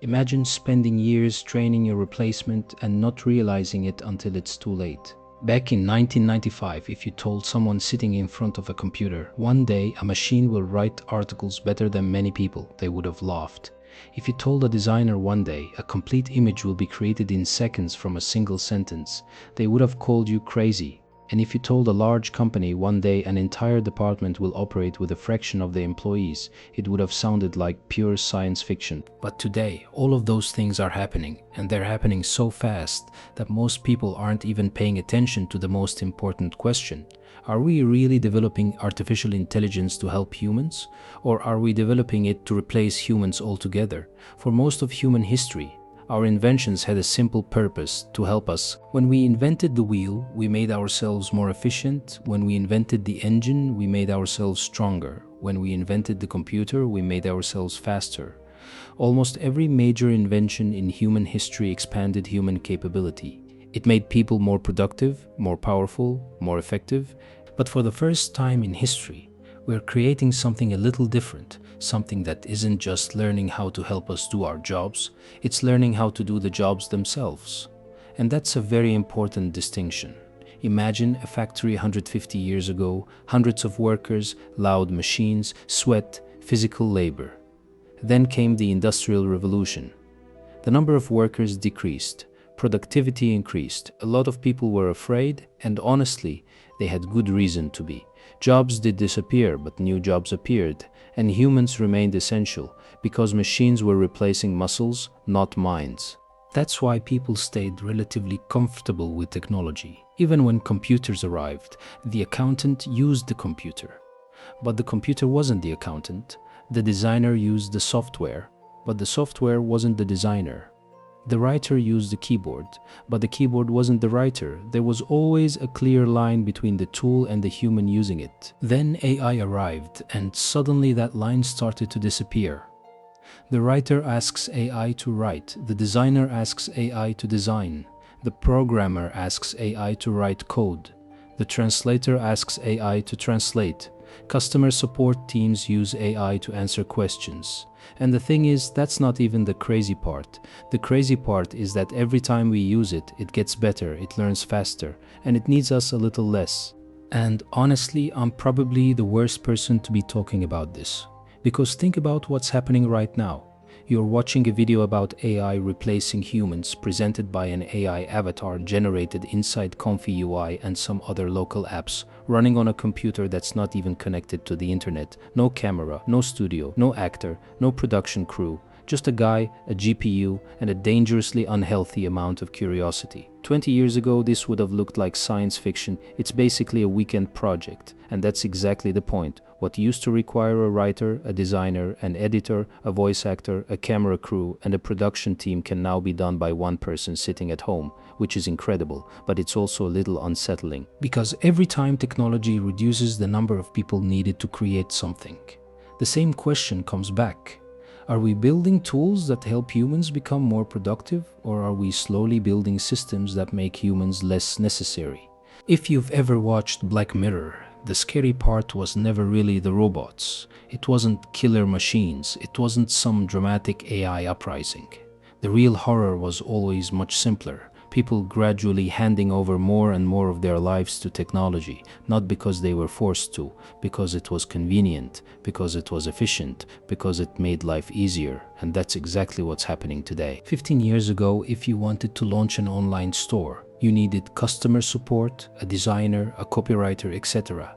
Imagine spending years training your replacement and not realizing it until it's too late. Back in 1995, if you told someone sitting in front of a computer, one day a machine will write articles better than many people, they would have laughed. If you told a designer one day a complete image will be created in seconds from a single sentence, they would have called you crazy. And if you told a large company one day an entire department will operate with a fraction of the employees, it would have sounded like pure science fiction. But today, all of those things are happening, and they're happening so fast that most people aren't even paying attention to the most important question. Are we really developing artificial intelligence to help humans? Or are we developing it to replace humans altogether? For most of human history, our inventions had a simple purpose: to help us. When we invented the wheel, we made ourselves more efficient. When we invented the engine, we made ourselves stronger. When we invented the computer, we made ourselves faster. Almost every major invention in human history expanded human capability. It made people more productive, more powerful, more effective. But for the first time in history, we're creating something a little different. Something that isn't just learning how to help us do our jobs, it's learning how to do the jobs themselves. And that's a very important distinction. Imagine a factory 150 years ago, hundreds of workers, loud machines, sweat, physical labor. Then came the Industrial Revolution. The number of workers decreased, productivity increased, a lot of people were afraid, and honestly, they had good reason to be. Jobs did disappear, but new jobs appeared, and humans remained essential because machines were replacing muscles, not minds. That's why people stayed relatively comfortable with technology. Even when computers arrived, the accountant used the computer. But the computer wasn't the accountant. The designer used the software, but the software wasn't the designer. The writer used the keyboard, but the keyboard wasn't the writer. There was always a clear line between the tool and the human using it. Then AI arrived, and suddenly that line started to disappear. The writer asks AI to write, the designer asks AI to design, the programmer asks AI to write code, the translator asks AI to translate. Customer support teams use AI to answer questions. And the thing is, that's not even the crazy part. The crazy part is that every time we use it, it gets better, it learns faster, and it needs us a little less. And honestly, I'm probably the worst person to be talking about this. Because think about what's happening right now. You're watching a video about AI replacing humans presented by an AI avatar generated inside ComfyUI and some other local apps, running on a computer that's not even connected to the internet. No camera, no studio, no actor, no production crew. Just a guy, a GPU, and a dangerously unhealthy amount of curiosity. 20 years ago, this would have looked like science fiction. It's basically a weekend project. And that's exactly the point. What used to require a writer, a designer, an editor, a voice actor, a camera crew, and a production team can now be done by one person sitting at home, which is incredible, but it's also a little unsettling. Because every time technology reduces the number of people needed to create something, the same question comes back. Are we building tools that help humans become more productive, or are we slowly building systems that make humans less necessary? If you've ever watched Black Mirror, the scary part was never really the robots. It wasn't killer machines. It wasn't some dramatic AI uprising. The real horror was always much simpler. People gradually handing over more and more of their lives to technology, not because they were forced to, because it was convenient, because it was efficient, because it made life easier. And that's exactly what's happening today. 15 years ago, if you wanted to launch an online store, you needed customer support, a designer, a copywriter, etc.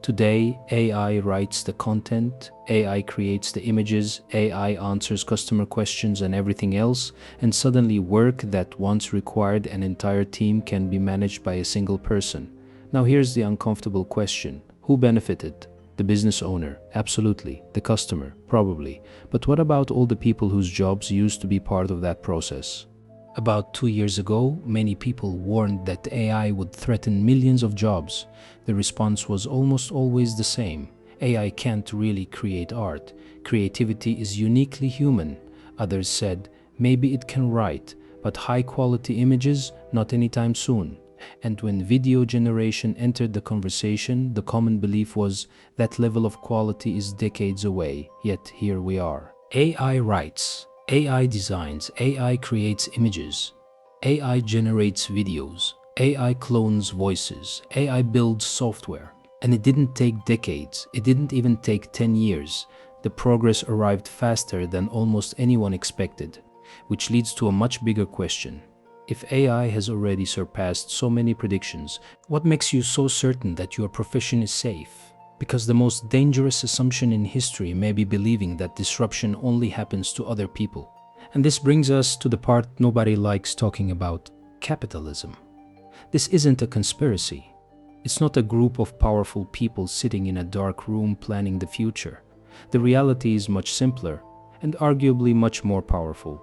Today, AI writes the content, AI creates the images, AI answers customer questions and everything else, and suddenly work that once required an entire team can be managed by a single person. Now here's the uncomfortable question. Who benefited? The business owner, absolutely. The customer, probably. But what about all the people whose jobs used to be part of that process? About 2 years ago, many people warned that AI would threaten millions of jobs. The response was almost always the same. AI can't really create art. Creativity is uniquely human. Others said, maybe it can write, but high-quality images, not anytime soon. And when video generation entered the conversation, the common belief was that level of quality is decades away, yet here we are. AI writes. AI designs, AI creates images, AI generates videos, AI clones voices, AI builds software. And it didn't take decades, it didn't even take 10 years. The progress arrived faster than almost anyone expected, which leads to a much bigger question. If AI has already surpassed so many predictions, what makes you so certain that your profession is safe? Because the most dangerous assumption in history may be believing that disruption only happens to other people. And this brings us to the part nobody likes talking about: capitalism. This isn't a conspiracy. It's not a group of powerful people sitting in a dark room planning the future. The reality is much simpler and arguably much more powerful.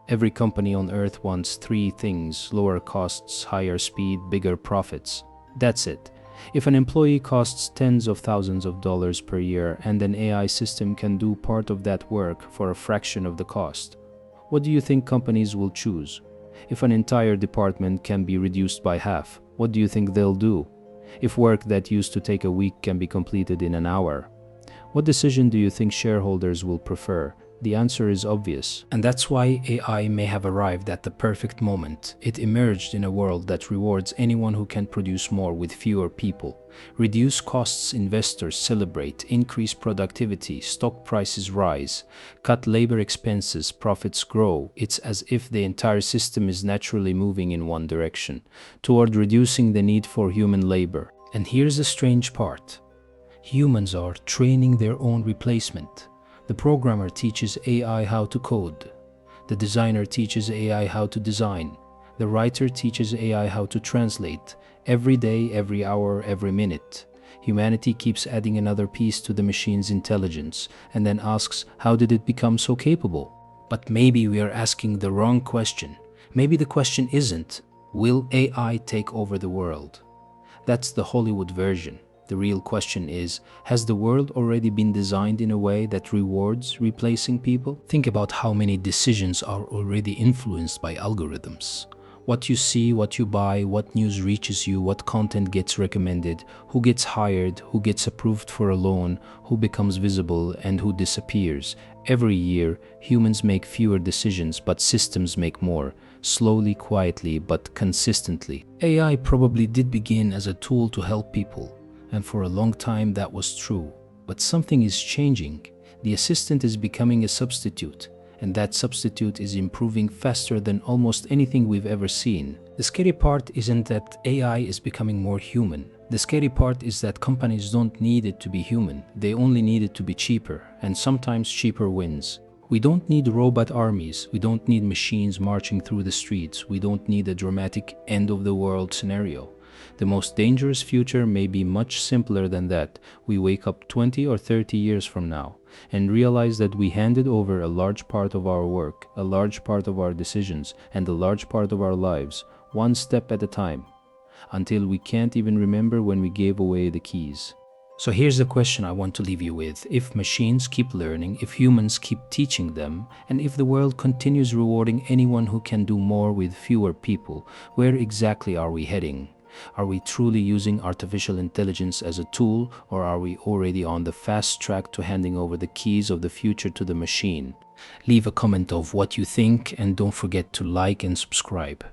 Every company on earth wants three things: lower costs, higher speed, bigger profits. That's it. If an employee costs tens of thousands of dollars per year and an AI system can do part of that work for a fraction of the cost, what do you think companies will choose? If an entire department can be reduced by half, what do you think they'll do? If work that used to take a week can be completed in an hour, what decision do you think shareholders will prefer? The answer is obvious. And that's why AI may have arrived at the perfect moment. It emerged in a world that rewards anyone who can produce more with fewer people. Reduce costs, investors celebrate, increase productivity, stock prices rise, cut labor expenses, profits grow. It's as if the entire system is naturally moving in one direction, toward reducing the need for human labor. And here's the strange part. Humans are training their own replacement. The programmer teaches AI how to code. The designer teaches AI how to design. The writer teaches AI how to translate. Every day, every hour, every minute. Humanity keeps adding another piece to the machine's intelligence and then asks, how did it become so capable? But maybe we are asking the wrong question. Maybe the question isn't, will AI take over the world? That's the Hollywood version. The real question is, has the world already been designed in a way that rewards replacing people? Think about how many decisions are already influenced by algorithms. What you see, what you buy, what news reaches you, what content gets recommended, who gets hired, who gets approved for a loan, who becomes visible, and who disappears. Every year, humans make fewer decisions, but systems make more. Slowly, quietly, but consistently. AI probably did begin as a tool to help people. And for a long time that was true. But something is changing. The assistant is becoming a substitute, and that substitute is improving faster than almost anything we've ever seen. The scary part isn't that AI is becoming more human. The scary part is that companies don't need it to be human. They only need it to be cheaper, and sometimes cheaper wins. We don't need robot armies. We don't need machines marching through the streets. We don't need a dramatic end-of-the-world scenario. The most dangerous future may be much simpler than that. We wake up 20 or 30 years from now and realize that we handed over a large part of our work, a large part of our decisions, and a large part of our lives, one step at a time, until we can't even remember when we gave away the keys. So here's the question I want to leave you with. If machines keep learning, if humans keep teaching them, and if the world continues rewarding anyone who can do more with fewer people, where exactly are we heading? Are we truly using artificial intelligence as a tool, or are we already on the fast track to handing over the keys of the future to the machine? Leave a comment of what you think, and don't forget to like and subscribe.